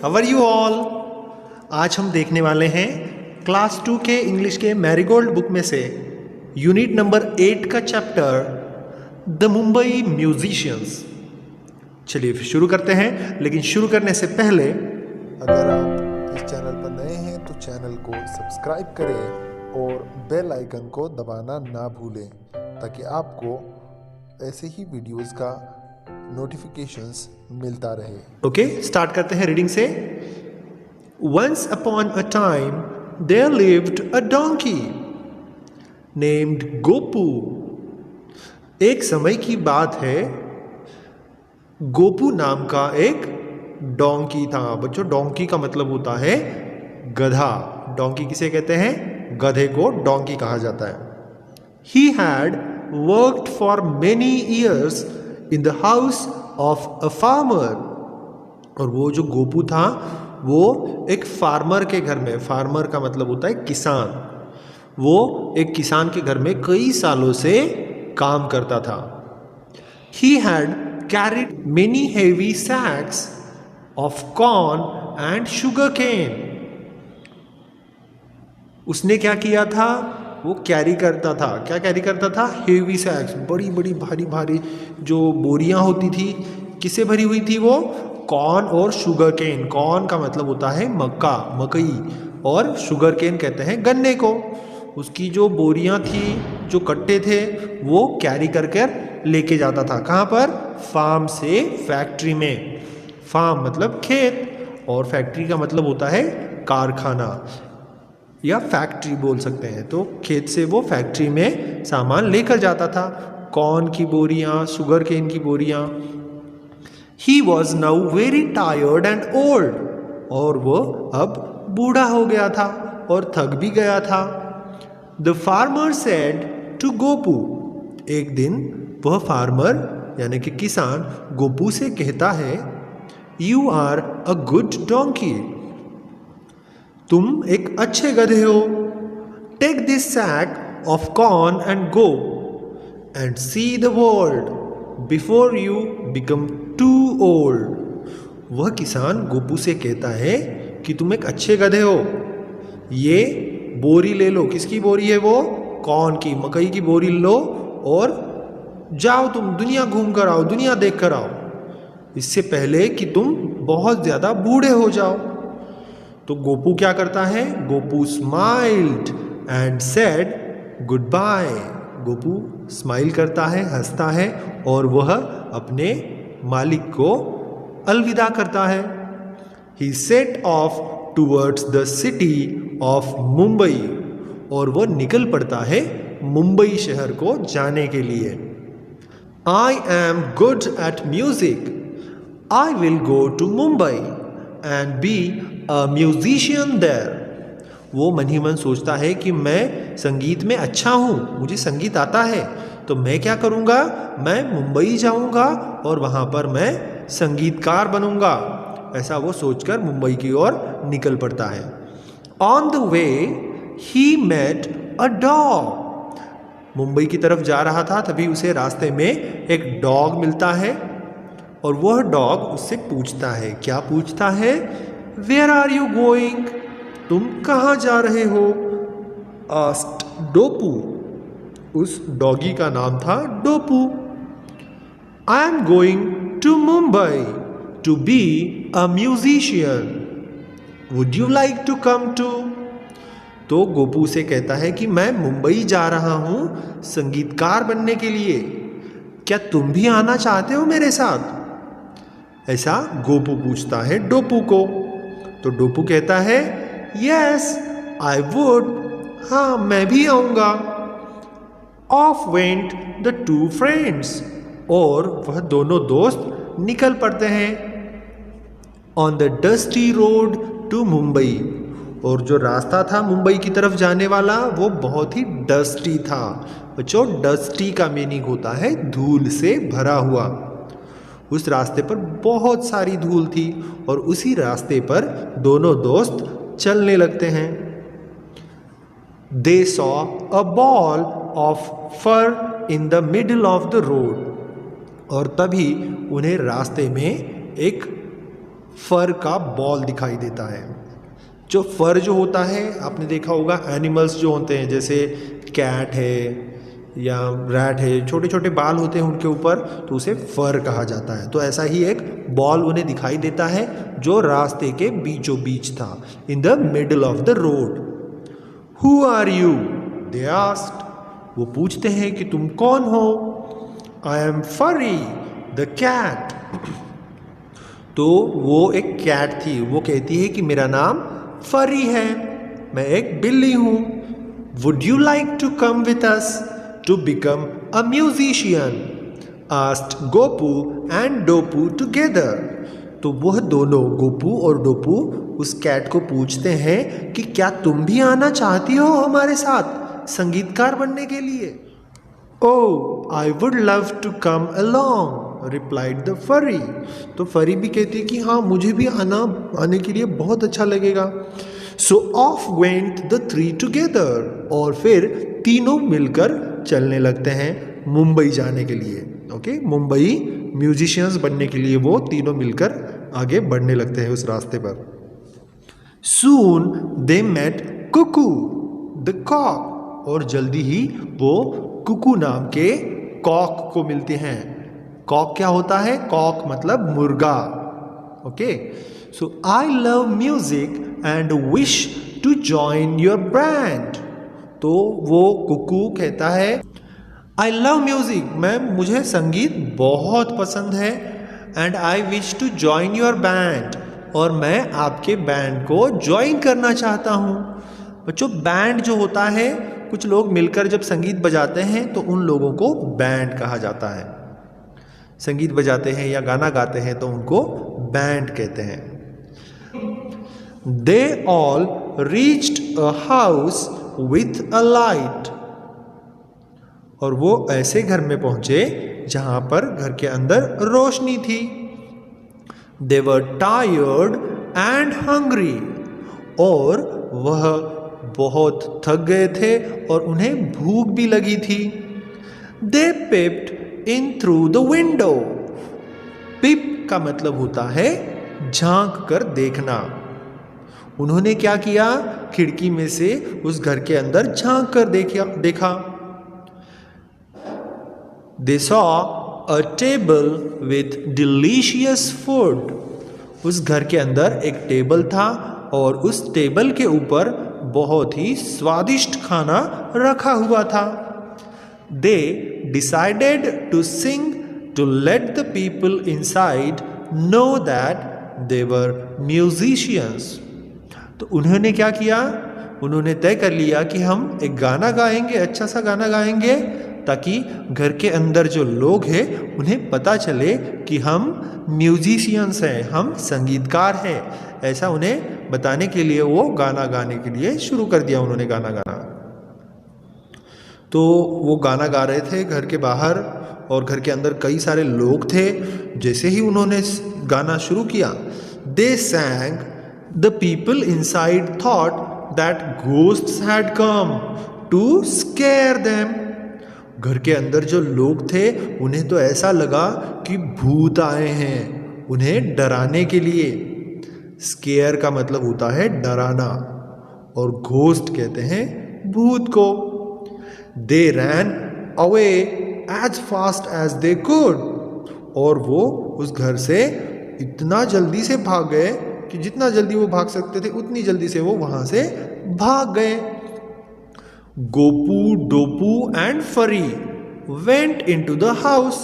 How are you all. आज हम देखने वाले हैं क्लास 2 के इंग्लिश के मैरीगोल्ड बुक में से यूनिट नंबर 8 का चैप्टर द मुंबई म्यूजिशियंस। चलिए फिर शुरू करते हैं, लेकिन शुरू करने से पहले अगर आप इस चैनल पर नए हैं तो चैनल को सब्सक्राइब करें और बेल आइकन को दबाना ना भूलें ताकि आपको ऐसे ही वीडियोस का नोटिफिकेशंस मिलता रहे। ओके, स्टार्ट करते हैं रीडिंग से। Once upon a time there lived a donkey named Gopu. एक समय की बात है, गोपू नाम का एक डोंकी था। बच्चों, डोंकी का मतलब होता है गधा। डोंकी किसे कहते हैं? गधे को डोंकी कहा जाता है। He had worked for many years in the house of a farmer। और वो जो गोपू था वो एक फार्मर के घर में, फार्मर का मतलब होता है किसान, वो एक किसान के घर में कई सालों से काम करता था। He had carried many heavy sacks of corn and sugar cane। उसने क्या किया था? वो कैरी करता था। क्या कैरी करता था? हेवी सैक्स, बड़ी बड़ी भारी भारी जो बोरियां होती थी। किससे भरी हुई थी वो? कॉर्न और शुगर केन। कॉर्न का मतलब होता है मक्का, मकई, और शुगर केन कहते हैं गन्ने को। उसकी जो बोरियां थी, जो कट्टे थे, वो कैरी कर लेके जाता था। कहाँ पर? फार्म से फैक्ट्री में। फार्म मतलब खेत, और फैक्ट्री का मतलब होता है कारखाना या फैक्ट्री बोल सकते हैं। तो खेत से वो फैक्ट्री में सामान लेकर जाता था, कॉर्न की बोरियां, शुगर केन की बोरियां। He was now very tired and old. और वो अब बूढ़ा हो गया था और थक भी गया था। The farmer said to Gopu. एक दिन वह फार्मर यानी कि किसान गोपू से कहता है, you are a good donkey. तुम एक अच्छे गधे हो। Take this sack of corn and go and see the world before you become too old. वह किसान गोपू से कहता है कि तुम एक अच्छे गधे हो, ये बोरी ले लो। किसकी बोरी है वो? कॉर्न की, मकई की बोरी लो और जाओ, तुम दुनिया घूम कर आओ, दुनिया देख कर आओ, इससे पहले कि तुम बहुत ज़्यादा बूढ़े हो जाओ। तो गोपू क्या करता है? Gopu smiled and said good bye. Gopu smile करता है, हंसता है, और वह अपने मालिक को अलविदा करता है। He set off towards the city of Mumbai. और वह निकल पड़ता है मुंबई शहर को जाने के लिए। I am good at music, I will go to Mumbai and be a musician there. वो मन ही मन सोचता है कि मैं संगीत में अच्छा हूँ, मुझे संगीत आता है, तो मैं क्या करूँगा? मैं मुंबई जाऊँगा और वहाँ पर मैं संगीतकार बनूँगा। ऐसा वो सोचकर मुंबई की ओर निकल पड़ता है। On the way he met a dog. Mumbai की तरफ जा रहा था, तभी उसे रास्ते में एक डॉग मिलता है, और वह डॉग उससे पूछता है। क्या पूछता है? Where are you going? तुम कहाँ जा रहे हो? आस्क्ड डोपू। उस डॉगी का नाम था Dopu. I am going to Mumbai to be a musician, would you like to come too? तो गोपू से कहता है कि मैं मुंबई जा रहा हूँ संगीतकार बनने के लिए, क्या तुम भी आना चाहते हो मेरे साथ? ऐसा गोपू पूछता है डोपू को। तो डोपू कहता है, यस आई वुड, हाँ मैं भी आऊँगा। Off went the two friends. और वह दोनों दोस्त निकल पड़ते हैं on the dusty road to Mumbai. और जो रास्ता था मुंबई की तरफ जाने वाला, वो बहुत ही डस्टी था। बच्चों, डस्टी का मीनिंग होता है धूल से भरा हुआ। उस रास्ते पर बहुत सारी धूल थी, और उसी रास्ते पर दोनों दोस्त चलने लगते हैं। They saw a ball of fur in the middle of the road. और तभी उन्हें रास्ते में एक फर का बॉल दिखाई देता है। जो फर जो होता है आपने देखा होगा एनिमल्स जो होते हैं जैसे कैट है या रैट है, छोटे छोटे बाल होते हैं उनके ऊपर, तो उसे फर कहा जाता है। तो ऐसा ही एक बॉल उन्हें दिखाई देता है जो रास्ते के बीचों बीच था, in the middle of the road. Who are you? They asked. वो पूछते हैं कि तुम कौन हो? I am Furry the cat. तो वो एक कैट थी, वो कहती है कि मेरा नाम फरी है, मैं एक बिल्ली हूँ। Would you like to come with us to become a musician? Asked Gopu and Dopu together. तो वह दोनों गोपू और डोपू उस कैट को पूछते हैं कि क्या तुम भी आना चाहती हो हमारे साथ संगीतकार बनने के लिए? Oh I would love to come along, replied the furry. तो फरी भी कहती है कि हाँ मुझे भी आने के लिए बहुत अच्छा लगेगा। सो of went the three together. और फिर तीनों मिलकर चलने लगते हैं मुंबई जाने के लिए। ओके, मुंबई म्यूजिशियंस बनने के लिए वो तीनों मिलकर आगे बढ़ने लगते हैं उस रास्ते पर। Soon they met cuckoo the cock. और जल्दी ही वो कुकू नाम के कॉक को मिलते हैं। कॉक क्या होता है? कॉक मतलब मुर्गा। Okay, so I love music and wish to join your band. तो वो कुकू कहता है आई लव म्यूजिक, मुझे संगीत बहुत पसंद है, and I wish to join your band, और मैं आपके बैंड को ज्वाइन करना चाहता हूँ। बच्चों बैंड जो होता है, कुछ लोग मिलकर जब संगीत बजाते हैं तो उन लोगों को बैंड कहा जाता है। संगीत बजाते हैं या गाना गाते हैं तो उनको बैंड कहते हैं। They all reached a house with a light. और वो ऐसे घर में पहुंचे जहां पर घर के अंदर रोशनी थी। दे वर टायर्ड एंड हंग्री। और वह बहुत थक गए थे और उन्हें भूख भी लगी थी। दे पिप्ड इन थ्रू द विंडो। पिप का मतलब होता है झांक कर देखना। उन्होंने क्या किया? खिड़की में से उस घर के अंदर झांक कर देखा। They saw a table with delicious food. उस घर के अंदर एक टेबल था और उस टेबल के ऊपर बहुत ही स्वादिष्ट खाना रखा हुआ था। They decided to sing to let the people inside know that they were musicians. तो उन्होंने क्या किया? उन्होंने तय कर लिया कि हम एक गाना गाएंगे, अच्छा सा गाना गाएंगे, ताकि घर के अंदर जो लोग हैं उन्हें पता चले कि हम म्यूजिशियंस हैं, हम संगीतकार हैं। ऐसा उन्हें बताने के लिए वो गाना गाने के लिए शुरू कर दिया उन्होंने गाना गाना। तो वो गाना गा रहे थे घर के बाहर और घर के अंदर कई सारे लोग थे। जैसे ही उन्होंने गाना शुरू किया, they sang, the people inside thought that ghosts had come to scare them. घर के अंदर जो लोग थे उन्हें तो ऐसा लगा कि भूत आए हैं उन्हें डराने के लिए। स्केयर का मतलब होता है डराना और घोस्ट कहते हैं भूत को। They ran away as fast as they could. और वो उस घर से इतना जल्दी से भाग गए कि जितना जल्दी वो भाग सकते थे उतनी जल्दी से वो वहां से भाग गए। गोपू, डोपू एंड फरी वेंट इनटू द हाउस।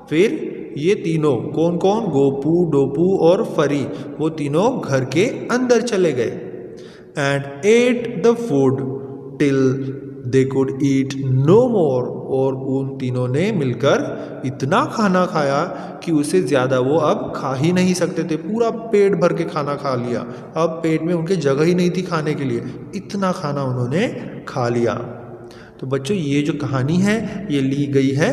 फिर ये तीनों कौन कौन? गोपू, डोपू और फरी, वो तीनों घर के अंदर चले गए। And ate the food till they could eat no more. और उन तीनों ने मिलकर इतना खाना खाया कि उससे ज़्यादा वो अब खा ही नहीं सकते थे। पूरा पेट भर के खाना खा लिया। अब पेट में उनके जगह ही नहीं थी खाने के लिए, इतना खाना उन्होंने खा लिया। तो बच्चों ये जो कहानी है ये ली गई है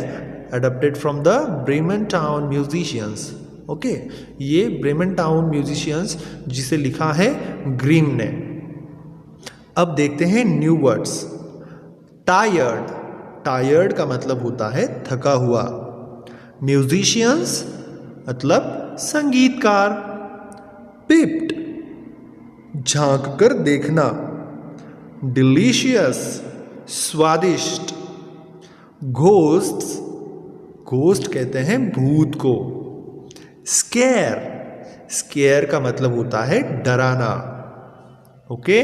adopted from the Bremen town musicians. Okay, ये ब्रेमन टाउन म्यूजिशियंस जिसे लिखा है ग्रीम ने। अब देखते हैं न्यू वर्ड्स। टायर्ड, टायर्ड का मतलब होता है थका हुआ। म्यूजिशियंस मतलब संगीतकार। पिप्ड झांक कर देखना, डिलीशियस स्वादिष्ट, घोस्ट्स घोस्ट कहते हैं भूत को, स्केयर स्केयर का मतलब होता है डराना। ओके